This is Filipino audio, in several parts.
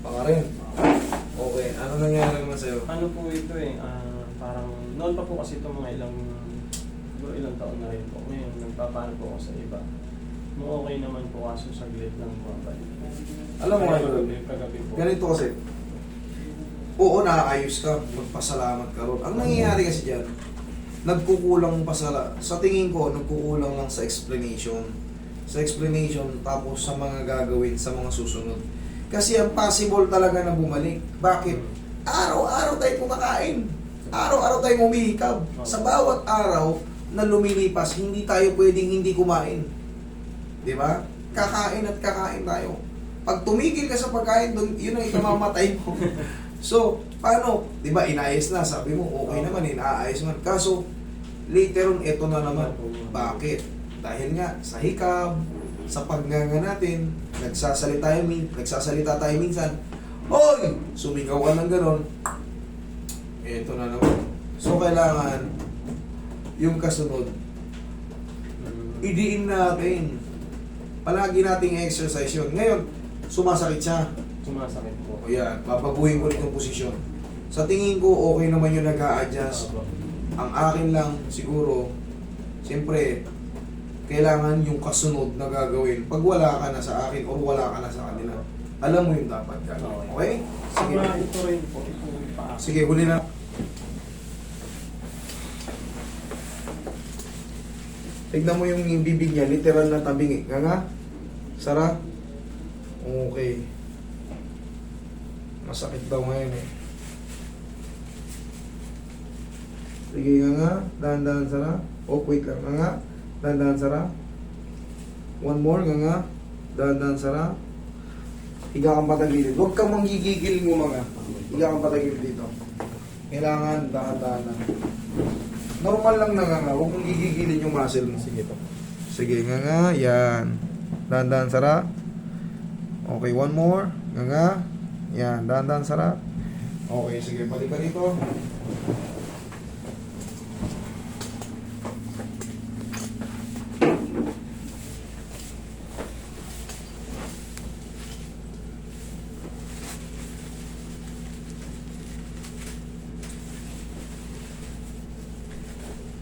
Panga rin. Okay, ano nangyari naman sa'yo? Ano po ito eh, parang noon pa po kasi ito mga siguro ilang taon na rin po. Ngayon, nagpapaano po ako sa iba. Okay naman po kaso saglit lang bumabalik. Alam mo ano, Kagabi po. ganito kasi, oo, nakaayos ka, magpasalamat ka ron. Ang nangyayari kasi dyan, nagkukulang sa tingin ko, nagkukulang lang sa explanation. Sa explanation, tapos sa mga gagawin, sa mga susunod. Kasi ang possible talaga na bumalik. Bakit? Araw-araw tayo kumakain. Araw-araw tayo umihikab. Sa bawat araw na lumilipas, hindi tayo pwedeng hindi kumain. Di ba? Kakain at kakain tayo. Pag tumigil ka sa pagkain, yun ang ikamamatay mo. So, paano? Di ba, inayos na. Sabi mo, okay naman, inaayos man. Kaso, later on, eto na naman. Bakit? Dahil nga, sa hikab, sa pagnganga natin, nagsasalita tayo minsan, hoy! Sumigaw ka ng ganon. Eto na naman. So, kailangan, yung kasunod, idiin natin. Palagi nating exercise yun. Ngayon, sumasakit siya. Sumasakit po. O yan, papabuhin ko rin yung posisyon. Sa tingin ko, okay naman yung nag-a-adjust. Ang akin lang, siguro, siyempre, kailangan yung kasunod na gagawin. Pag wala ka na sa akin o wala ka na sa kanila, alam mo yung dapat gagawin. Okay? Sige. Ito rin po, ito yung paa. Sige, huli na. Tignan mo yung bibig niya, literal na tabingi. Nga? Sara? Okay. Masakit daw ngayon eh. Sige nga, dahan-dahan Sara. Oh, wait lang. Nga, dahan-dahan Sara. One more, nga. Dahan-dahan Sara. Higa kang patagilid. Huwag kang manggigigil mo mga. Higa kang patagilid dito. Kailangan dahan-dahan lang. Normal lang na nga. Huwag mong gigigilin yung muscle mo. Sige po. Sige nga. Yan. Dahan-dahan Sara. Okay, one more. Nga. Yan. Dahan-dahan Sara. Okay, sige. Balik ka dito.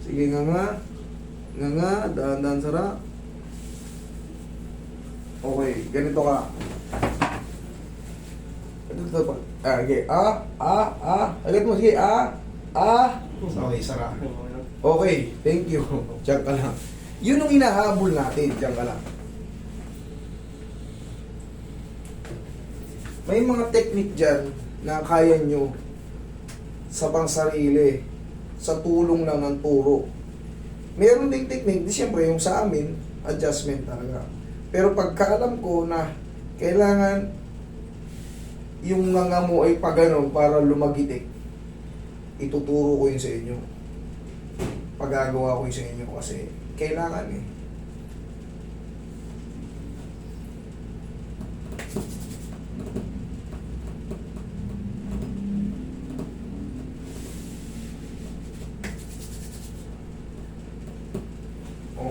Sige nga. Nga. Dahan-dahan Sara. Okay, ganito ka. Ito pa. Okay. Agad mo. Sige. Okay, Sara. Okay, thank you. Diyan ka lang. Yun ang inahabol natin. Diyan ka lang. May mga technique dyan na kaya nyo sa pangsarili, sa tulong lang ng turo. Meron ding technique, di siyempre yung sa amin, adjustment talaga. Pero pagkaalam ko na kailangan yung nga mo ay pagano para lumagitik, ituturo ko yun sa inyo. Pagagawa ko yun sa inyo kasi kailangan eh.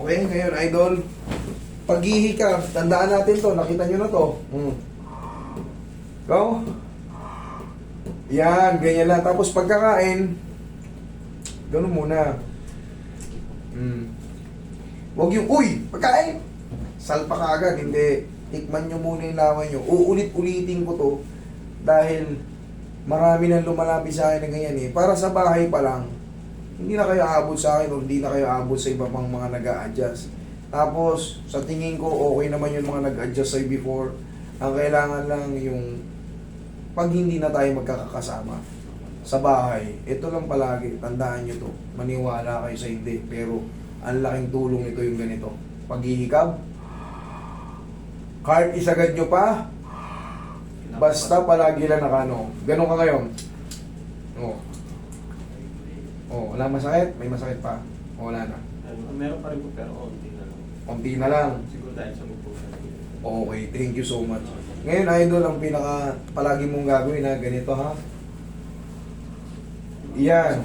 Okay, ngayon idol, paghihikab, tandaan natin to, nakita nyo na to. Go. Yan, ganyan lang. Tapos pagkakain, gano'n muna. Huwag yung, uy, pagkain! Salpa ka agad, hindi. Tikman nyo muna yung lawan nyo. Uulit-ulitin ko to dahil marami nang lumalabi sa akin na ganyan eh. Para sa bahay pa lang, hindi na kayo aabot sa akin o hindi na kayo aabot sa iba pang mga nag-a-adjust. Tapos, sa tingin ko, okay naman yung mga nag-adjust sa'yo before. Ang kailangan lang yung pag hindi na tayo magkakasama sa bahay, ito lang palagi, tandaan nyo to. Maniwala kayo sa hindi, pero ang laking tulong nito yung ganito. Paghihikab, kahit isagad nyo pa, basta palagi lang nakano. Ganon ka ngayon. Wala masakit? May masakit pa? Wala na? Meron pa rin po pero konti na lang. Konti na lang. Siguro dahil sa bubusan. Okay, thank you so much. Ngayon, idol, ang pinaka palagi mong gagawin na ganito ha. Yan.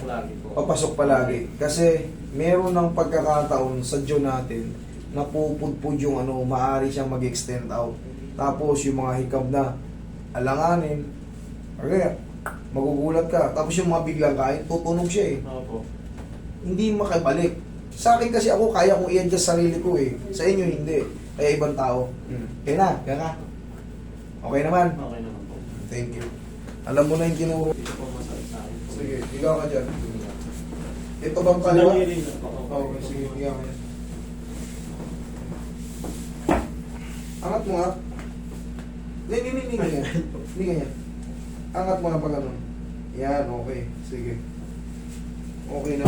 Papasok palagi. Kasi meron ng pagkakataon sa Diyo natin na pupudpud yung ano, maaari siyang mag-extend out. Tapos yung mga hikab na alanganin. Okay, magugulat ka. Tapos yung mga biglang kain, tutunog siya eh. Opo. Hindi makabalik. Sa akin kasi ako, kaya kong i-adjust sarili ko eh. Sa inyo, hindi. Kaya ibang tao. Kaya na, kaya ka. Okay naman? Okay naman po. Thank you. Alam mo na yung tinuro. Ito po masakit sa akin po. Sige, higa ka dyan. Ito bang kaliwa? Daliri na po. Okay, sige, higa ka dyan. Angat mo nga. Hindi ganyan. Hindi ganyan. Angat mo nga pa ganun. Yan, okay. Sige. Okay na.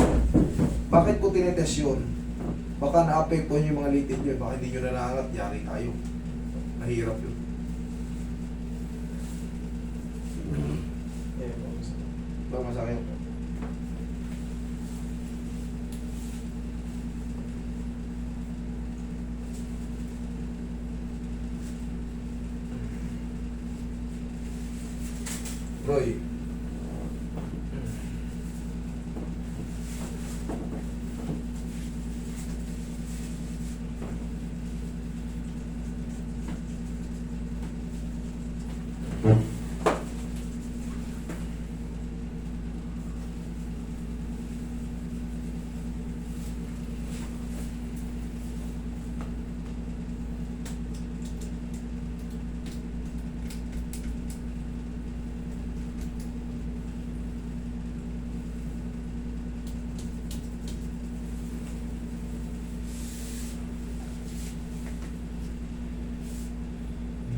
Bakit po tinetest yun? Baka na-apektuhan yung mga litid yun. Baka hindi nyo na naangat. Yari tayo. Mahirap yun. Ayan po, masakit. Baka masakit. Roy.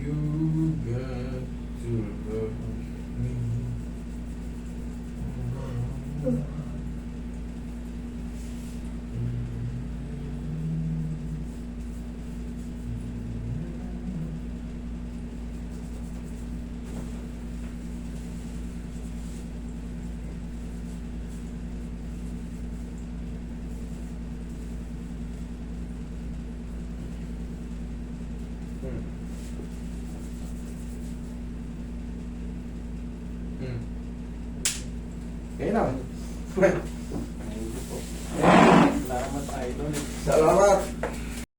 You got to love me. Kaya na. Thank you po. Salamat, idol. Salamat.